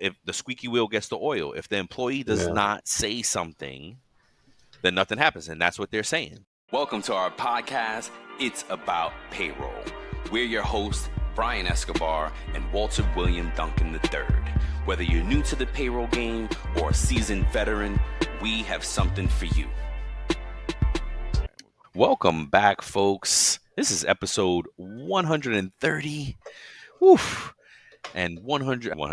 if the squeaky wheel gets the oil, if the employee does not say something, then nothing happens. And that's what they're saying. Welcome to our podcast. It's about payroll. We're your hosts, Brian Escobar and Walter William Duncan III. Whether you're new to the payroll game or a seasoned veteran, we have something for you. Welcome back, folks. This is episode 130. Woof. And 141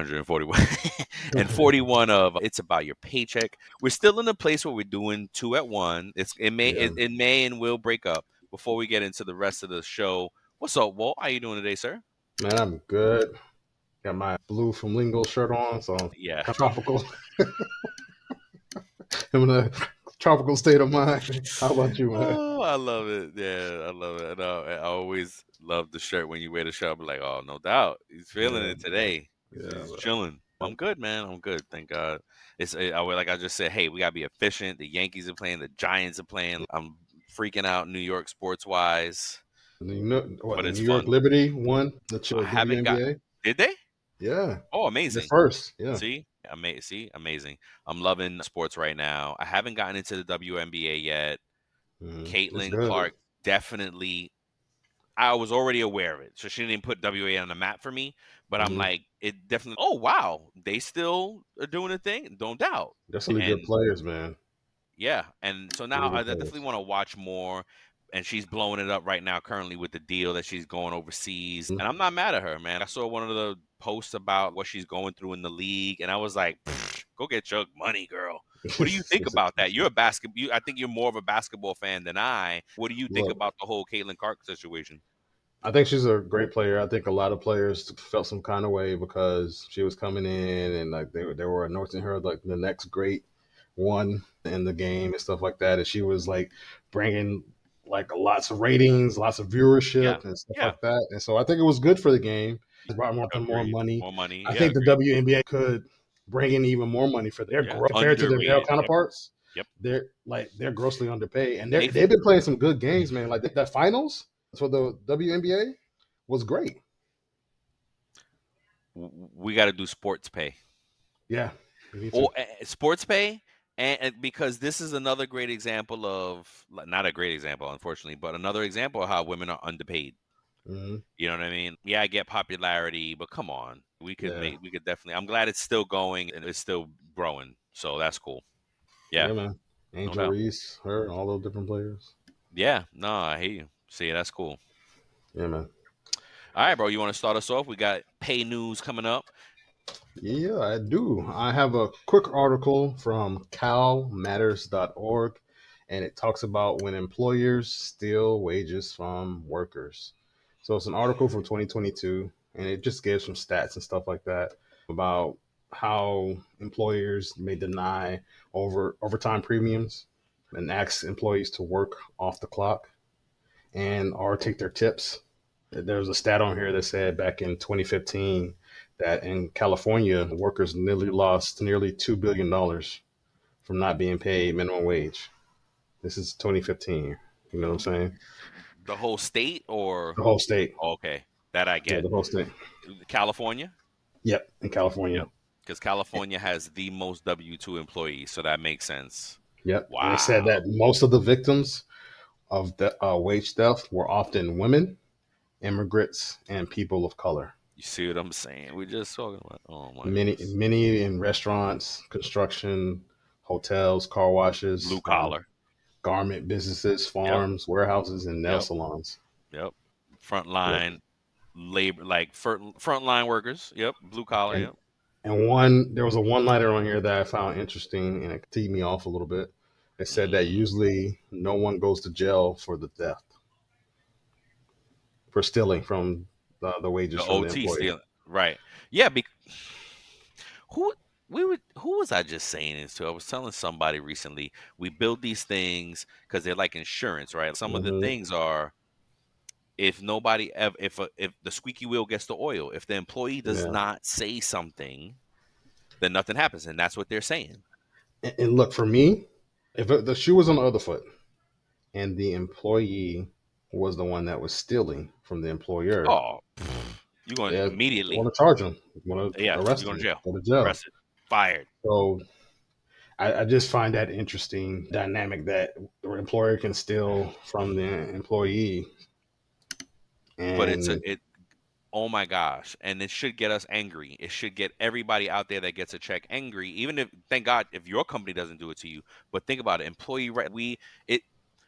and 41 of It's About Your Paycheck. We're still in a place where we're doing two at one. It may and will break up. Before we get into the rest of the show, what's up, Walt? How you doing today, sir? Man, I'm good. Got my blue flamingo shirt on, so yeah, tropical. I'm in a tropical state of mind. How about you, man? Oh, I love it. Yeah, I love it. I always love the shirt when you wear the shirt. I'm like, oh, no doubt, he's feeling it today. He's chilling. I'm good, man. I'm good. Thank God. Like I just said, hey, we gotta be efficient. The Yankees are playing. The Giants are playing. I'm freaking out New York sports wise. But it's New York Liberty won the WNBA. Did they? Yeah. Oh, amazing. The first. Yeah. See, amazing. I'm loving sports right now. I haven't gotten into the WNBA yet. Caitlin Clark definitely. I was already aware of it, so she didn't put WA on the map for me. But I'm like, it definitely. Oh wow, they still are doing a thing. Don't doubt. They're some good players, man. Yeah, and so now I definitely want to watch more. And she's blowing it up right now currently with the deal that she's going overseas. And I'm not mad at her, man. I saw one of the posts about what she's going through in the league, and I was like, go get your money, girl. What do you think about that? You're a I think you're more of a basketball fan than I. What do you think about the whole Caitlin Clark situation? I think she's a great player. I think a lot of players felt some kind of way because she was coming in and like they were anointing her like the next great one in the game and stuff like that. And she was like bringing like lots of ratings, lots of viewership and stuff like that. And so I think it was good for the game. It brought more money. I think the WNBA could bring in even more money for their growth compared to their male counterparts. Yep. They're grossly underpaid. And they've been playing some good games, man. Like that finals for the WNBA was great. We got to do sports pay. Yeah. Sports pay. And because this is another great example of, not a great example, unfortunately, but another example of how women are underpaid. Mm-hmm. You know what I mean? Yeah, I get popularity, but come on, we could definitely. I'm glad it's still going and it's still growing, so that's cool. Yeah, man. Angel Reese, her, all those different players. Yeah, no, I hate you. See, that's cool. Yeah, man. All right, bro. You want to start us off? We got pay news coming up. Yeah, I do. I have a quick article from calmatters.org, and it talks about when employers steal wages from workers. So it's an article from 2022, and it just gives some stats and stuff like that about how employers may deny overtime premiums and ask employees to work off the clock or take their tips. There's a stat on here that said back in 2015 that in California, workers lost nearly $2 billion from not being paid minimum wage. This is 2015. You know what I'm saying? The whole state or? The whole state. Okay. That I get. Yeah, the whole state. California? Yep, in California. Because California has the most W-2 employees, so that makes sense. Yep. Wow. And they said that most of the victims of the wage theft were often women, immigrants, and people of color. You see what I'm saying? We're just talking about many in restaurants, construction, hotels, car washes, blue collar, garment businesses, farms, warehouses, and nail salons. Yep. Frontline labor, like frontline workers. Yep. Blue collar. And there was a one-liner on here that I found interesting, and it teed me off a little bit. It said that usually no one goes to jail for the theft, for stealing from the wages from the employee. Stealing. Right. Yeah. Who was I just saying this to? I was telling somebody recently, we build these things because they're like insurance, right? Some of the things are, if the squeaky wheel gets the oil, if the employee does not say something, then nothing happens. And that's what they're saying. And look, for me, if the shoe was on the other foot and the employee was the one that was stealing from the employer, You're going Yeah, immediately. want to charge them, want to Yeah, arrest you're going to them, jail. go to jail. Arrested. Fired. So I just find that interesting dynamic that the employer can steal from the employee, But and oh my gosh. And it should get us angry. It should get everybody out there that gets a check angry. Even if, thank God, if your company doesn't do it to you. But think about it. Employee right it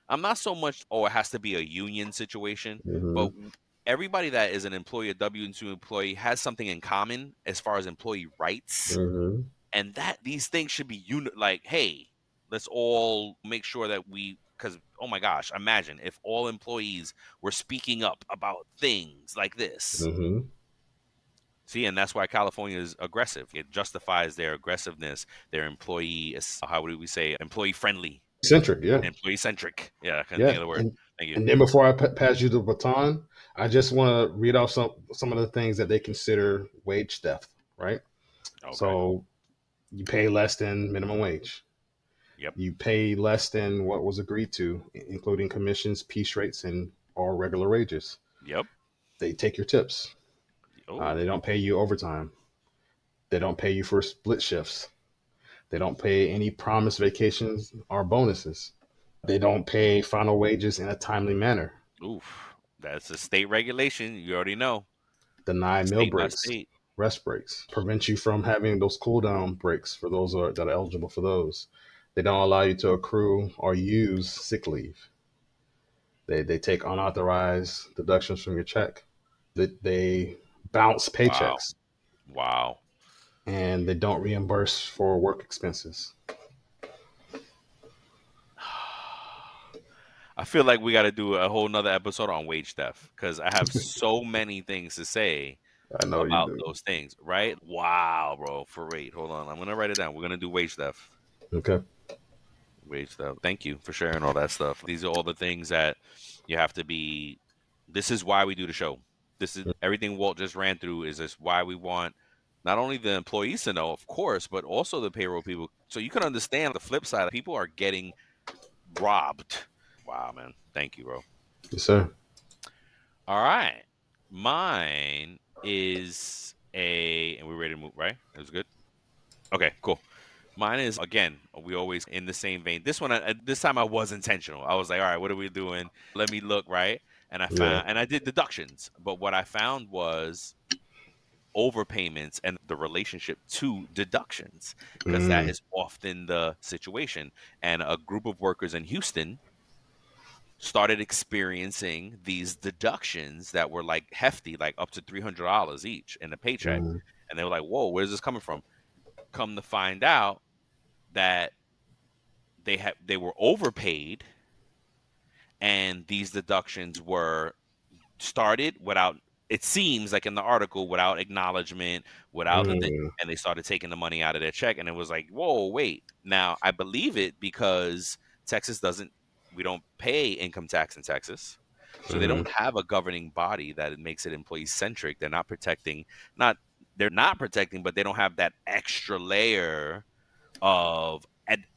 I'm not so much, oh, it has to be a union situation, but hmm everybody that is an employee, a W-2 employee, has something in common as far as employee rights. hmm And that these things should be like, hey, let's all make sure that because oh my gosh, imagine if all employees were speaking up about things like this. hmm See, and that's why California is aggressive. It justifies their aggressiveness, their employee is, how would we say, employee friendly, eccentric, yeah, employee centric. Yeah, I couldn't think yeah. of the word. Thank you. And then before I pass you the baton, I just want to read off some of the things that they consider wage theft, right? Okay. So you pay less than minimum wage. Yep. You pay less than what was agreed to, including commissions, piece rates, and or regular wages. Yep. They take your tips. Oh. They don't pay you overtime. They don't pay you for split shifts. They don't pay any promised vacations or bonuses. They don't pay final wages in a timely manner. Oof. That's a state regulation. You already know. Deny meal State by breaks, state. rest breaks, prevent you from having those cool down breaks for those that are eligible for those. They don't allow you to accrue or use sick leave. They take unauthorized deductions from your check. They bounce Wow. paychecks, Wow. and they don't reimburse for work expenses. I feel like we got to do a whole nother episode on wage theft because I have so many things to say I know you about do. those things, right? Wow, bro. Hold on. I'm going to write it down. We're going to do wage theft. Okay. Wage theft. Thank you for sharing all that stuff. These are all the things that you have to be. This is why we do the show. This is everything Walt just ran through. Is this why we want not only the employees to know, of course, but also the payroll people, so you can understand the flip side. People are getting robbed. Wow, man. Thank you, bro. Yes, sir. All right. Mine is and we're ready to move, right? It was good. Okay, cool. Mine is again. We always in the same vein. This one, this time I was intentional. I was like, all right, what are we doing? Let me look right, and I Yeah. found, and I did deductions. But what I found was overpayments and the relationship to deductions, because that Mm, is often the situation. And a group of workers in Houston started experiencing these deductions that were like hefty, like up to $300 each in a paycheck, mm, and they were like, "Whoa, where's this coming from?" Come to find out that they were overpaid, and these deductions were started without, it seems like in the article, without acknowledgement, without the mm, and they started taking the money out of their check, and it was like, whoa, wait. Now I believe it because Texas doesn't, we don't pay income tax in Texas, so they mm, don't have a governing body that makes it employee centric. They're not protecting, not they're not protecting, but they don't have that extra layer of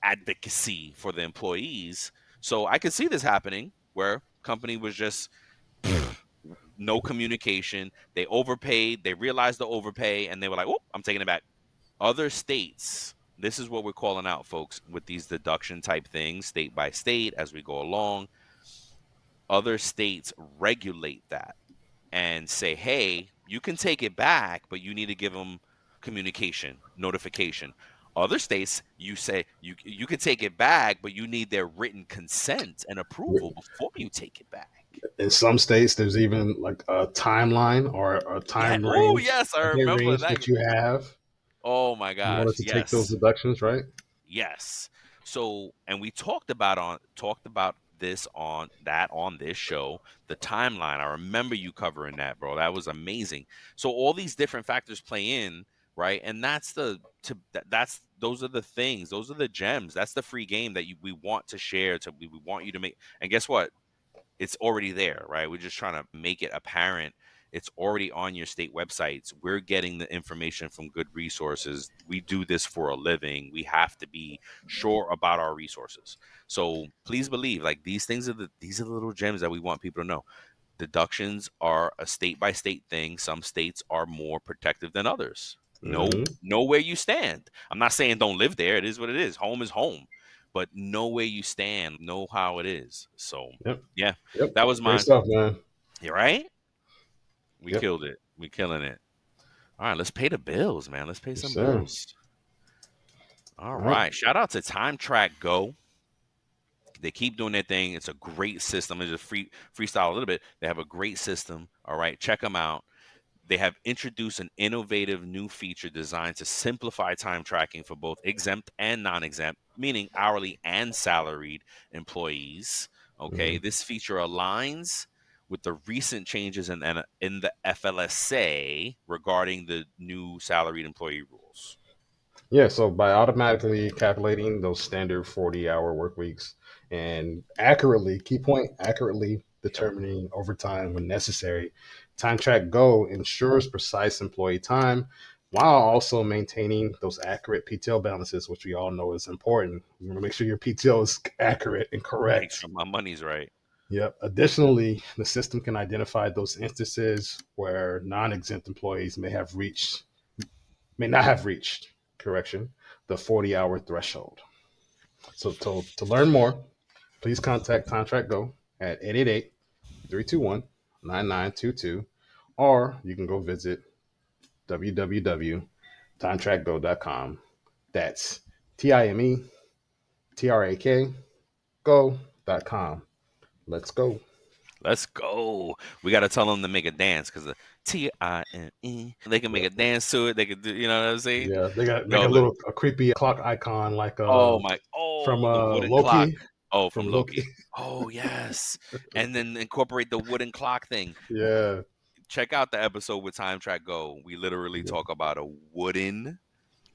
advocacy for the employees. So I could see this happening where company was just no communication. They overpaid. They realized the overpay, and they were like, "Oh, I'm taking it back." Other states, this is what we're calling out, folks, with these deduction type things, state by state, as we go along. Other states regulate that and say, "Hey, you can take it back, but you need to give them communication, notification." Other states, you say you can take it back, but you need their written consent and approval mm. before you take it back. In some states, there's even like a timeline or a Yeah. time Oh, range, yes, I a day remember range that. that you have Oh my in order gosh, to take those yes. deductions, right? Yes. So, and we talked about this on this show, the timeline. I remember you covering that, bro. That was amazing. So all these different factors play in, right? And that's that's those are the things, those are the gems. That's the free game that we want to share, we want you to make. And guess what? It's already there, right? We're just trying to make it apparent. It's already on your state websites. We're getting the information from good resources. We do this for a living. We have to be sure about our resources. So please believe, like these are the little gems that we want people to know. Deductions are a state by state thing. Some states are more protective than others. Know where you stand. I'm not saying don't live there. It is what it is. Home is home. But know where you stand. Know how it is. So Yep. yeah, Yep. that was Great mine. stuff, man. You right? We Yep. killed it. We killing it. All right, let's pay the bills, man. Let's pay Yes, some sir. bills. All All right. right. Shout out to Time Track Go. They keep doing their thing. It's a great system. It's just freestyle a little bit. They have a great system. All right, check them out. They have introduced an innovative new feature designed to simplify time tracking for both exempt and non-exempt, meaning hourly and salaried employees. Okay, Mhm. this feature aligns with the recent changes in the FLSA regarding the new salaried employee rules. Yeah, so by automatically calculating those standard 40-hour work weeks and accurately, key point, accurately Yep. determining overtime when necessary, Time Track Go ensures precise employee time while also maintaining those accurate PTO balances, which we all know is important. You want to make sure your PTO is accurate and Make correct. sure my money's right. Yep. Additionally, the system can identify those instances where non-exempt employees may not have reached, correction, the 40-hour threshold. So to learn more, please contact Contract Go at 888-321-9922, or you can go visit www.timetrackgo.com. That's TIMETRAK go.com. Let's go. Let's go. We got to tell them to make a dance because the Tine, they can make a Yep. dance to it. They could do, you know what I'm saying? Yeah, they got make Yo, look. a creepy clock icon like from The wooden clock. Loki. Oh, From from Loki. Loki. Oh, yes. And then incorporate the wooden clock thing. Yeah. Check out the episode with Time Track Go. We literally Yeah. talk about a wooden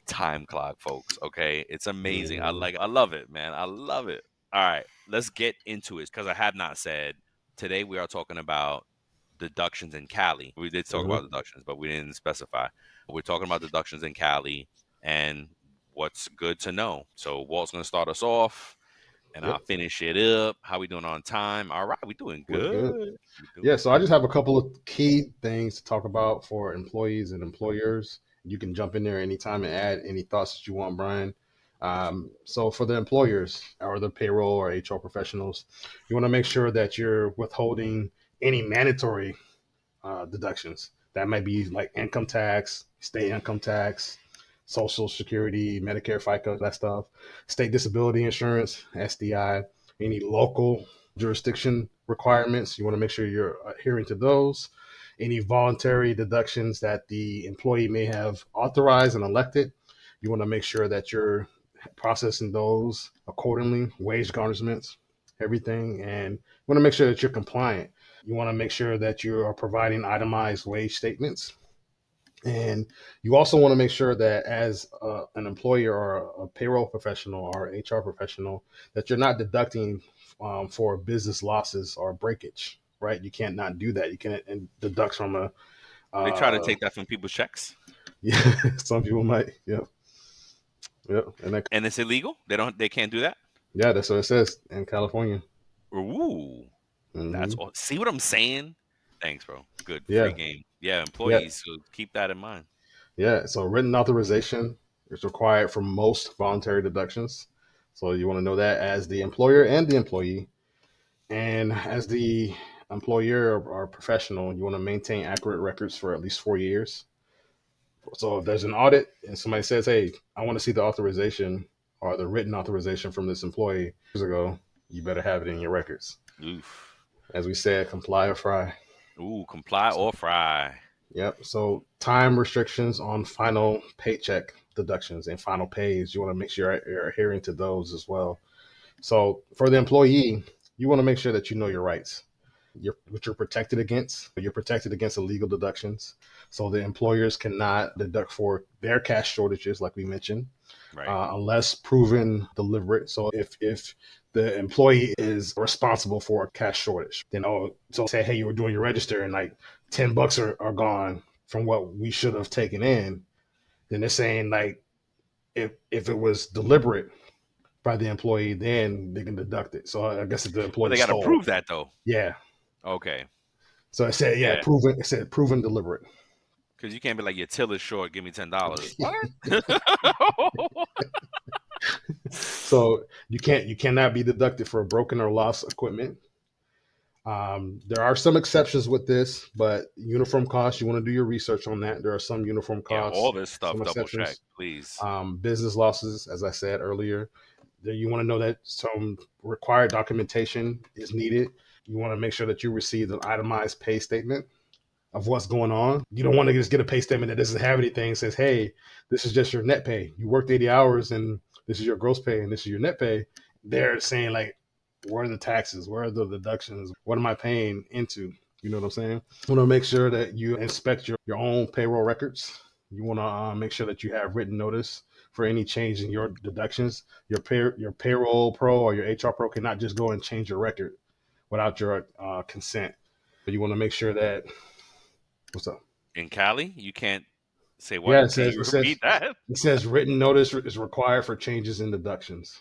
time clock, folks. Okay. It's amazing. Mhm. I love it, man. I love it. All right. Let's get into it because I have not said today we are talking about deductions in Cali. We did talk about Mhm. deductions, but we didn't specify. We're talking about deductions in Cali and what's good to know. So Walt's gonna start us off and I'll Yep. finish it up. How we doing on time? All right, we doing We're good. good. We Yeah, doing so I just good. have a couple of key things to talk about for employees and employers. You can jump in there anytime and add any thoughts that you want, Brian. So for the employers or the payroll or HR professionals, you want to make sure that you're withholding any mandatory deductions. That might be like income tax, state income tax, Social Security, Medicare, FICA, that stuff, state disability insurance, SDI, any local jurisdiction requirements. You want to make sure you're adhering to those. Any voluntary deductions that the employee may have authorized and elected, you want to make sure that you're processing those accordingly, wage garnishments, everything. And you want to make sure that you're compliant. You want to make sure that you are providing itemized wage statements. And you also want to make sure that as an employer or a payroll professional or HR professional, that you're not deducting for business losses or breakage, right? You can't not do that. You can't deduct from a, They try to uh, take that from people's checks, yeah, some people might, yeah, yeah. And that, and it's illegal. They can't do that. yeah, that's what it says in California. Ooh, Hmm. see what I'm saying? Thanks, bro. Good free Yeah, game. Yeah, yeah, employees. So keep that in mind. yeah. So written authorization is required for most voluntary deductions. So you want to know that as the employer and the employee. And as the employer or professional, you want to maintain accurate records for at least 4 years. So if there's an audit and somebody says, "Hey, I want to see the authorization or the written authorization from this employee years ago," you better have it in your records. Oof. As we said, comply or fry. Ooh, comply So, or fry. yep. So time restrictions on final paycheck deductions and final pays. You want to make sure you're adhering to those as well. So for the employee, you want to make sure that you know your rights. What you're protected against. You're protected against illegal deductions. So the employers cannot deduct for their cash shortages, like we mentioned, Right. unless proven deliberate. So if the employee is responsible for a cash shortage, then so say, hey, you were doing your register and like $10 are gone from what we should have taken in, then they're saying like if it was deliberate by the employee, then they can deduct it. So I guess if the But employee they got to stole, prove that though. yeah, Okay. So it said, yeah, Yeah. proven. It said proven deliberate. Because you can't be like, your till is short, give me $10. What? So you cannot be deducted for broken or lost equipment. There are some exceptions with this, but uniform costs, you want to do your research on that. There are some uniform Yeah, all costs, this some stuff, double check, exceptions. please. Business losses, as I said earlier, there you want to know that some required documentation is needed. You want to make sure that you receive an itemized pay statement of what's going on. You don't want to just get a pay statement that doesn't have anything. It says, hey, this is just your net pay. You worked 80 hours and this is your gross pay and this is your net pay. They're saying, like, where are the taxes? Where are the deductions? What am I paying into? You know what I'm saying? You want to make sure that you inspect your own payroll records. You want to make sure that you have written notice for any change in your deductions. Your payroll pro or your HR pro cannot just go and change your record without your consent. You want to make sure that what's up? In Cali, you can't say Yeah, what? Can you repeat that? it says written notice is required for changes in deductions.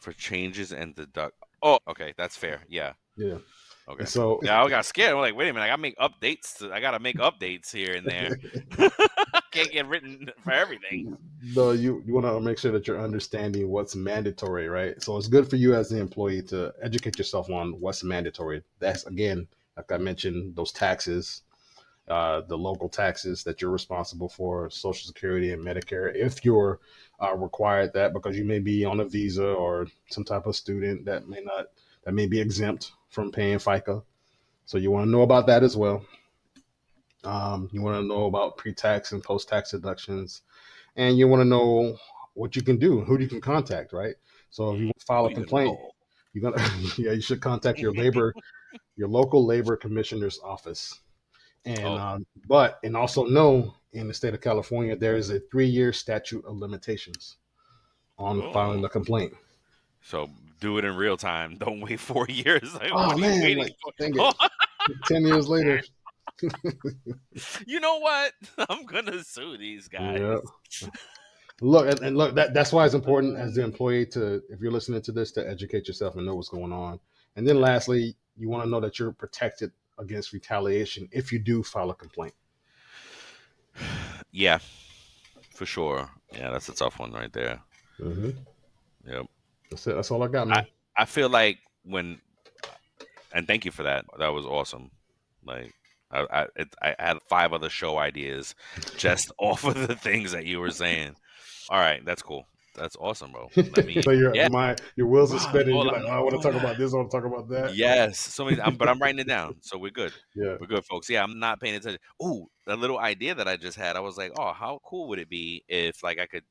For changes and deduct. Oh, okay, that's fair. Yeah. Yeah, and Okay. so Yeah, I got scared. I'm like, wait a minute, I gotta make updates. I gotta make updates here and there. I can't get written for everything. no, you want to make sure that you're understanding what's mandatory, right? So it's good for you as the employee to educate yourself on what's mandatory. That's again, like I mentioned, those taxes, the local taxes that you're responsible for, Social Security and Medicare, if you're required that because you may be on a visa or some type of student that may be exempt from paying FICA. So you want to know about that as well. You want to know about pre-tax and post-tax deductions, and you want to know what you can do, who you can contact, right? So if you want to file Who a you gonna complaint, call? you're gonna yeah, you should contact your local labor commissioner's office. And Oh, and also know in the state of California there is a 3-year statute of limitations on filing oh. a complaint. So do it in real time. Don't wait 4 years. Like, Oh what are you man, waiting like dang it, for? 10 years later. You know what? I'm gonna sue these Yeah. guys. Look and look that's why it's important as the employee to, if you're listening to this, to educate yourself and know what's going on. And then Yeah. lastly, you want to know that you're protected against retaliation if you do file a complaint. Yeah, for sure. Yeah, that's a tough one right there. Mm-hmm. Yep. That's it. That's all I got, I man. I feel like when and thank you for that. That was awesome. Like I had 5 other show ideas just off of the things that you were saying. All right, that's cool. That's awesome, bro. Let me So yeah. your wheels are Wow, spinning. hold You're on, like, oh, I want to hold talk on. about this. I want to talk about that. Yes, so many. But I'm writing it down, so we're good. Yeah. We're good, folks. Yeah, I'm not paying attention. Ooh, a little idea that I just had. I was like, oh, how cool would it be if like I could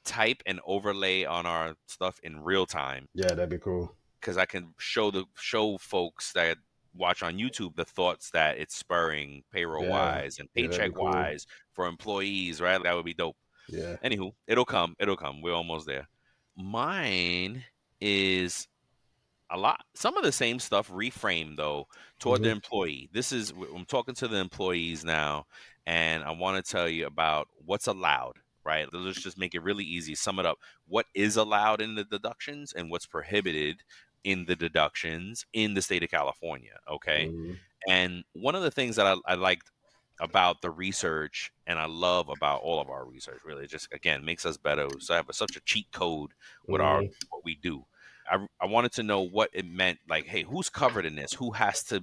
type and overlay on our stuff in real time? Yeah, that'd be cool. Because I can show folks that watch on YouTube the thoughts that it's spurring payroll Yeah. wise and Yeah, that'd be paycheck cool. wise for employees, right? That would be dope. Yeah. Anywho, it'll come. It'll come. We're almost there. Mine is a lot some of the same stuff reframed though toward the Hmm. employee. I'm talking to the employees now, and I want to tell you about what's allowed, right? Let's just make it really easy, sum it up. What is allowed in the deductions and what's prohibited in the deductions in the state of California, okay? Hmm. And one of the things that I liked about the research, and I love about all of our research, really, just again makes us better. So I have such a cheat code with our Hmm. what we do. I wanted to know what it meant. Like, hey, who's covered in this? Who has to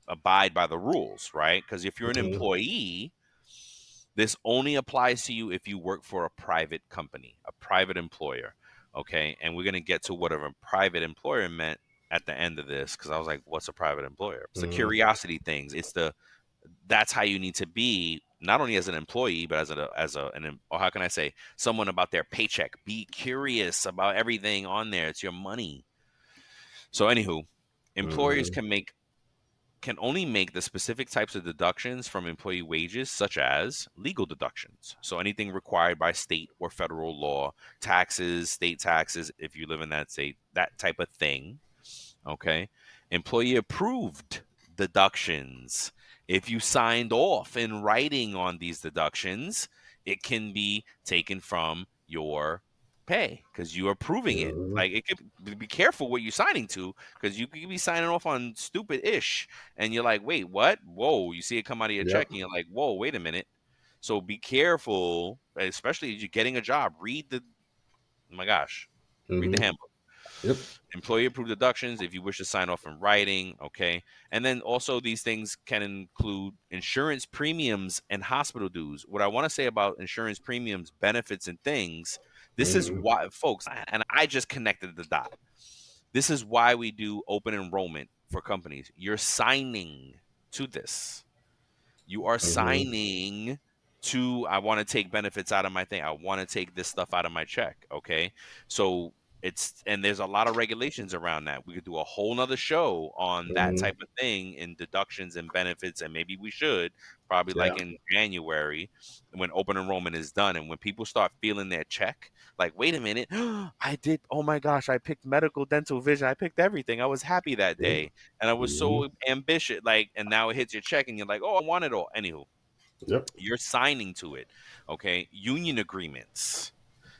abide by the rules, right? Because if you're an Hmm. employee, this only applies to you if you work for a private company, a private employer. Okay. And we're going to get to what a private employer meant at the end of this because I was like, what's a private employer? It's the Hmm. curiosity things. That's how you need to be not only as an employee but or how can I say, someone about their paycheck. Be curious about everything on there. It's your money. So anywho, employers Hmm. can only make the specific types of deductions from employee wages, such as legal deductions. So anything required by state or federal law, taxes, state taxes, if you live in that state, that type of thing. Okay. Employee approved deductions. If you signed off in writing on these deductions, it can be taken from your pay because you are proving it. Mhm. Like, it could be careful what you're signing to, because you could be signing off on stupid ish, and you're like, wait, what? Whoa! You see it come out of your check, Yep. and you're like, whoa, wait a minute. So be careful, especially as you're getting a job. Read the, oh my gosh, read the Hmm. handbook. Yep. Employee approved deductions if you wish to sign off in writing. Okay. And then also, these things can include insurance premiums and hospital dues. What I want to say about insurance premiums, benefits, and things, this is Hmm. why, folks, and I just connected the dot. This is why we do open enrollment for companies. You're signing to this. You are Hmm. signing to, I want to take benefits out of my thing. I want to take this stuff out of my check. Okay. So and there's a lot of regulations around that. We could do a whole nother show on that Hmm. type of thing in deductions and benefits. And maybe we should, probably like Yeah. in January, when open enrollment is done. And when people start feeling their check, like, wait a minute, I did, oh my gosh, I picked medical, dental, vision. I picked everything. I was happy that Yep. day. And I was Hmm. so ambitious, like, and now it hits your check, and you're like, oh, I want it all. Anywho, Yep. you're signing to it. Okay. Union agreements.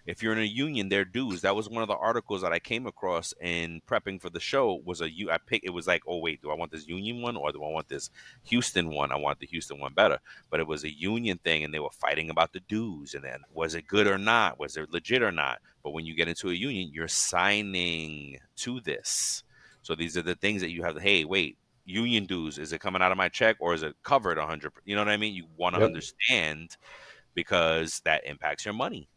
If you're in a union, their dues. That was one of the articles that I came across in prepping for the show. I picked, it was like, oh wait, do I want this union one or do I want this Houston one? I want the Houston one better. But it was a union thing, and they were fighting about the dues, and then was it good or not? Was it legit or not? But when you get into a union, you're signing to this. So these are the things that you have. Hey, wait, union dues. Is it coming out of my check or is it covered 100? You know what I mean? You want to Yep. understand, because that impacts your money. Yep.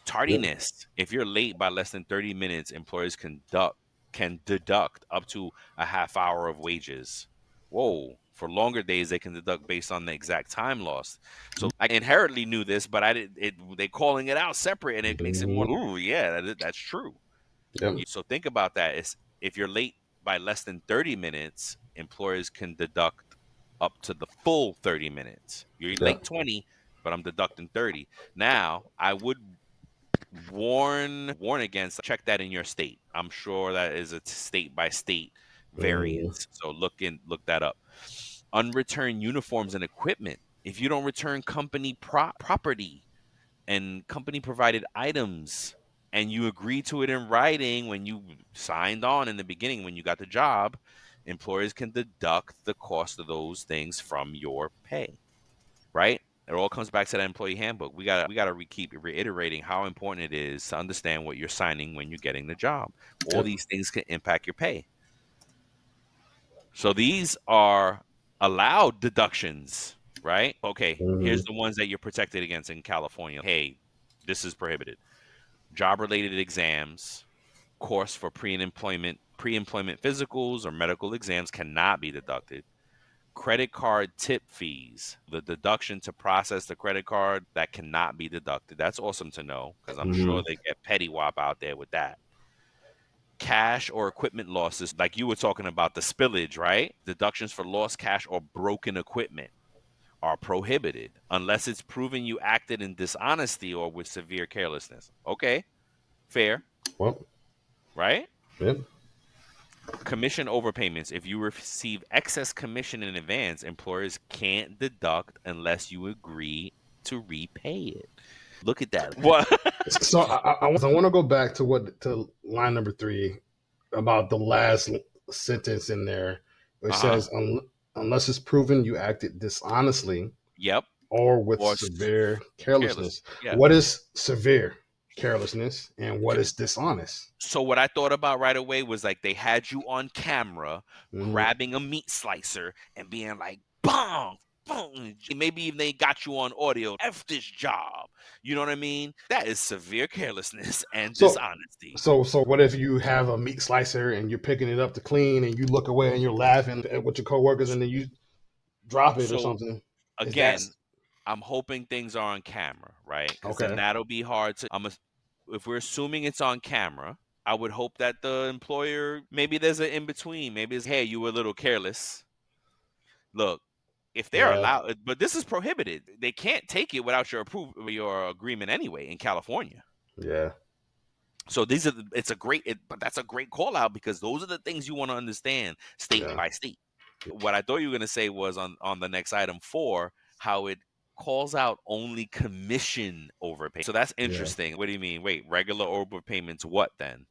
Tardiness. If you're late by less than 30 minutes, employers can deduct up to a half hour of wages. Whoa. For longer days, they can deduct based on the exact time lost. So I inherently knew this, but I did it. They calling it out separate, and it makes it more. Hmm. Ooh, yeah, that's true. Yep. So think about that. If you're late by less than 30 minutes, employers can deduct up to the full 30 minutes. You're late Yep. 20, but I'm deducting 30. Now, I would warn against, check that in your state. I'm sure that is a state by state Hmm. variance. So look that up. Unreturned uniforms and equipment. If you don't return company property and company provided items, and you agree to it in writing when you signed on in the beginning, when you got the job, employers can deduct the cost of those things from your pay, right? It all comes back to that employee handbook. We gotta keep reiterating how important it is to understand what you're signing when you're getting the job. All Yep. these things can impact your pay. So these are allowed deductions, right? Okay, Hmm. here's the ones that you're protected against in California. Hey, this is prohibited. Job related exams, course for pre-employment physicals or medical exams cannot be deducted. Credit card tip fees, the deduction to process the credit card, that cannot be deducted. That's awesome to know, because I'm Hmm. sure they get petty wop out there with that. Cash or equipment losses, like you were talking about the spillage, right? Deductions for lost cash or broken equipment are prohibited unless it's proven you acted in dishonesty or with severe carelessness. Okay, fair, Well. right? Yep. Commission overpayments. If you receive excess commission in advance, employers can't deduct unless you agree to repay it. Look at that. What? So I want to go back to line number three about the last sentence in there. It Uh-huh. says, unless it's proven you acted dishonestly Yep. or with Or severe careless. carelessness. Yeah. What is severe carelessness and what is dishonest? So what I thought about right away was, like, they had you on camera Hmm. grabbing a meat slicer and being like, bong, boom. Maybe even they got you on audio. F this job. You know what I mean? That is severe carelessness and So dishonesty. so what if you have a meat slicer and you're picking it up to clean and you look away and you're laughing with your coworkers and then you drop it or So something? Is that again, I'm hoping things are on camera, right? Because then okay? that'll be hard to. If we're assuming it's on camera, I would hope that the employer, maybe there's an in between. Maybe it's, hey, you were a little careless. Look, if they're Yeah, allowed, but this is prohibited. They can't take it without your approval, your agreement anyway in California. yeah, So but that's a great call out, because those are the things you want to understand state yeah. by state. What I thought you were going to say was on the next item 4, how it calls out only commission overpayment. So that's Yeah. interesting. What do you mean? Wait, regular overpayments, what then?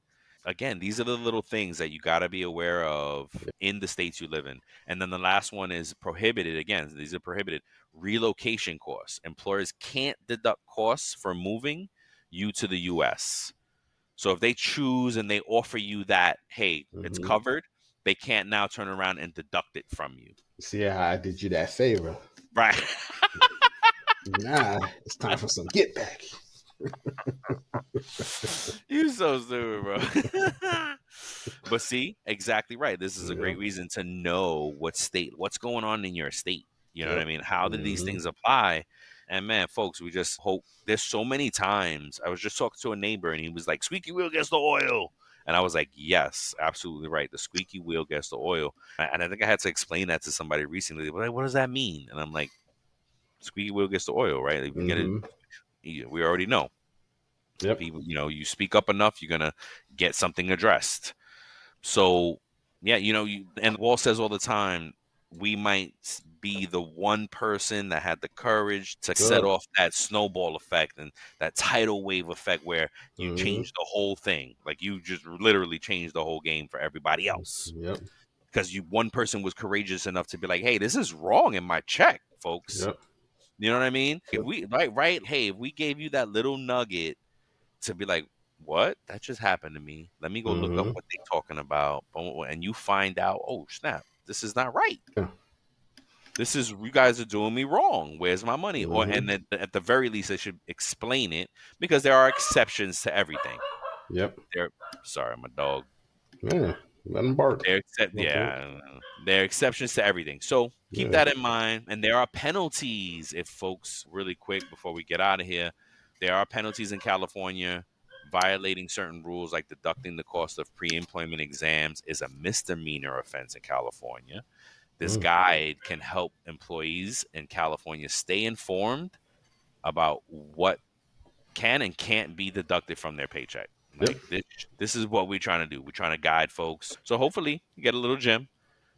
Again, these are the little things that you got to be aware of in the states you live in. And then the last one is prohibited. Again, these are prohibited. Relocation costs. Employers can't deduct costs for moving you to the U.S. So if they choose and they offer you that, hey, it's Hmm. covered, they can't now turn around and deduct it from you. See how I did you that favor? Right. Nah, it's time for some get back. You so stupid, bro. But see, exactly right. This is a Yeah. great reason to know what's going on in your state. You know what I Yep. mean? How do these Hmm. things apply? And man, folks, we just hope there's so many times. I was just talking to a neighbor and he was like, squeaky wheel gets the oil. And I was like, yes, absolutely right. The squeaky wheel gets the oil. And I think I had to explain that to somebody recently. They were like, what does that mean? And I'm like, squeaky wheel gets the oil, right? If you get it, Hmm. we already know. Yep. People, you speak up enough, you're gonna get something addressed. So, yeah, and Wall says all the time, we might be the one person that had the courage to set Yep. off that snowball effect and that tidal wave effect where you Hmm. change the whole thing. Like you just literally changed the whole game for everybody else. Yep. Because one person was courageous enough to be like, hey, this is wrong in my check, folks. Yep. You know what I mean? If Yep. we right, hey, if we gave you that little nugget to be like, what? That just happened to me. Let me go look up Hmm. what they talking about. And you find out, oh snap, this is not right. Yeah. This is you guys are doing me wrong. Where's my money? And Hmm. then at the very least, they should explain it because there are exceptions to everything. Yep. There, sorry, my dog. Yeah. Let them bark. Okay. There are exceptions to everything. So keep Yeah. that in mind. And there are penalties if folks really quick before we get out of here. There are penalties in California. Violating certain rules like deducting the cost of pre-employment exams is a misdemeanor offense in California. This Mm. guide can help employees in California stay informed about what can and can't be deducted from their paycheck. Yep. Like this is what we're trying to do. We're trying to guide folks. So hopefully you get a little gem.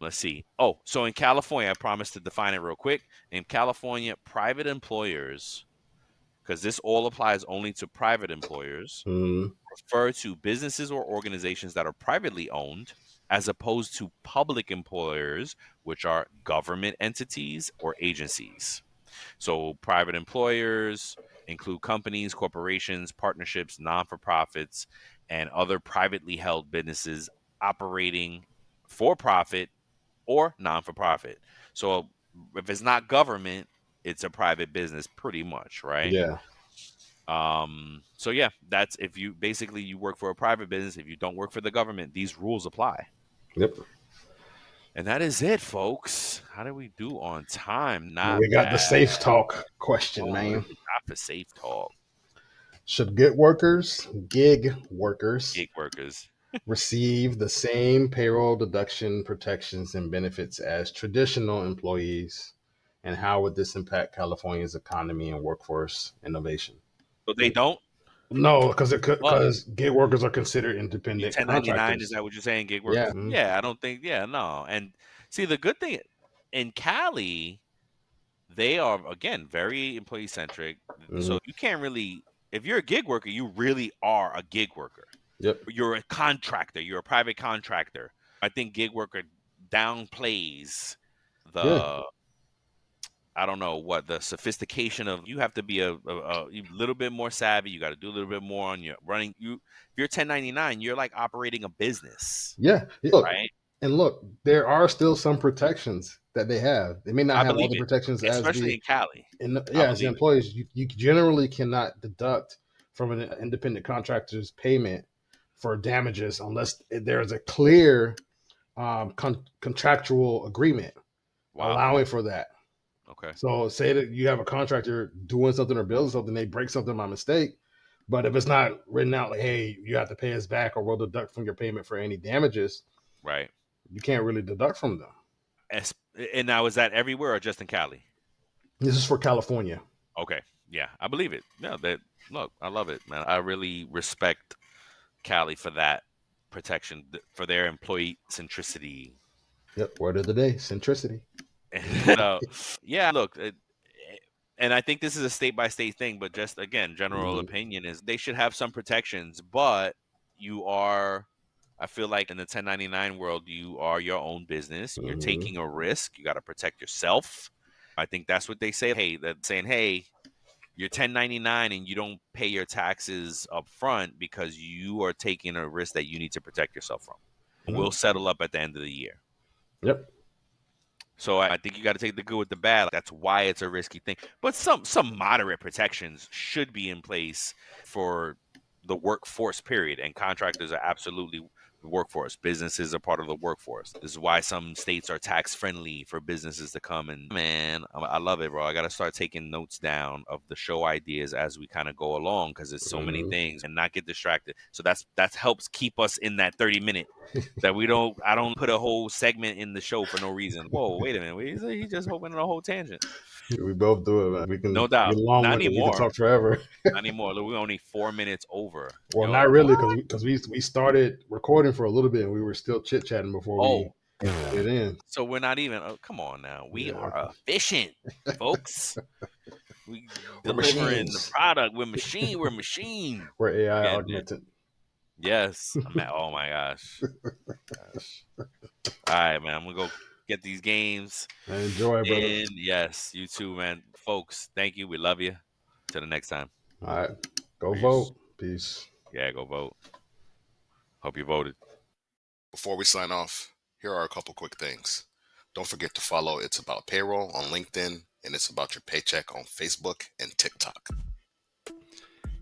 Let's see. Oh, so in California, I promised to define it real quick. In California, private employers, because this all applies only to private employers, Mm. refer to businesses or organizations that are privately owned as opposed to public employers, which are government entities or agencies. So private employers include companies, corporations, partnerships, non-for-profits, and other privately held businesses operating for profit or non-for-profit. So if it's not government, it's a private business pretty much, right? Yeah. So yeah, that's if you work for a private business, if you don't work for the government, these rules apply. Yep. And that is it, folks. How did we do on time? Not We got the bad. safe talk question, Oh, what do man. we got for safe talk? Should gig workers, Gig workers. receive the same payroll deduction protections and benefits as traditional employees? And how would this impact California's economy and workforce innovation? So they don't? No, because Well, gig workers are considered you independent 1099, is contractors. that what you're saying, gig Yeah. workers? Yeah, I don't think, yeah, no. And see, the good thing in Cali, they are, again, very employee centric. Hmm. So you can't really, if you're a gig worker, you really are a gig worker. Yep. You're a contractor, you're a private contractor. I think gig worker downplays Yeah. the I don't know what the sophistication of you have to be a little bit more savvy. You got to do a little bit more on your running. If you're 1099, you're like operating a business, Yeah. Look, right? and look, there are still some protections that they have. They may not I have all believe the it, protections as especially the in Cali. I as the believe it. employees. You generally cannot deduct from an independent contractor's payment for damages unless there is a clear contractual agreement Wow. allowing for that. Okay. So, say that you have a contractor doing something or building something, they break something by mistake. But if it's not written out like, hey, you have to pay us back or we'll deduct from your payment for any damages, Right. you can't really deduct from them. Es- and now is that everywhere or just in Cali? This is for California. Okay. Yeah, I believe it. Yeah. That look, I love it, man. I really respect Cali for that protection for their employee centricity. Yep. Word of the day, centricity. And, yeah, look, And I think this is a state by state thing, but just again, general Mhm. opinion is they should have some protections, but you are, I feel like in the 1099 world, you are your own business. You're Mhm. taking a risk. You got to protect yourself. I think that's what they say. Hey, that saying, hey, you're 1099 and you don't pay your taxes up front because you are taking a risk that you need to protect yourself from. We'll Mhm. settle up at the end of the year. Yep. So I think you got to take the good with the bad. That's why it's a risky thing. But some moderate protections should be in place for the workforce period. And contractors are absolutely the workforce. Businesses are part of the workforce. This is why some states are tax friendly for businesses to come. And man, I love it, bro. I got to start taking notes down of the show ideas as we kind of go along because there's so many Mhm. things and not get distracted. So that helps keep us in that 30-minute that I don't put a whole segment in the show for no reason. Whoa, wait a minute. He's just hoping on a whole tangent. We both do it, man. We No can doubt. get Not long-winded. We can anymore. talk forever. Not anymore. Look, we're only 4 minutes over. Well, Yo, not really, what? because we started recording for a little bit and we were still chit chatting before we Oh, get in. so we're not even. Oh, come on now. We Yeah, are efficient, folks. We we're delivering the machines. product. We're machine. We're machine. We're AI Getting it. augmented. Yes. Oh my gosh. Gosh. All right, man. I'm gonna go get these games. Enjoy, brother. And yes, you too, man. Folks, thank you. We love you. Till the next time. All right, go Peace. vote. Peace. Yeah, go vote. Hope you voted. Before we sign off, here are a couple quick things. Don't forget to follow It's About Payroll on LinkedIn and It's About Your Paycheck on Facebook and TikTok.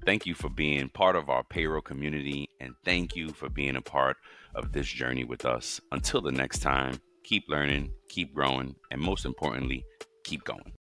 Thank you for being part of our payroll community, and thank you for being a part of this journey with us. Until the next time, keep learning, keep growing, and most importantly, keep going.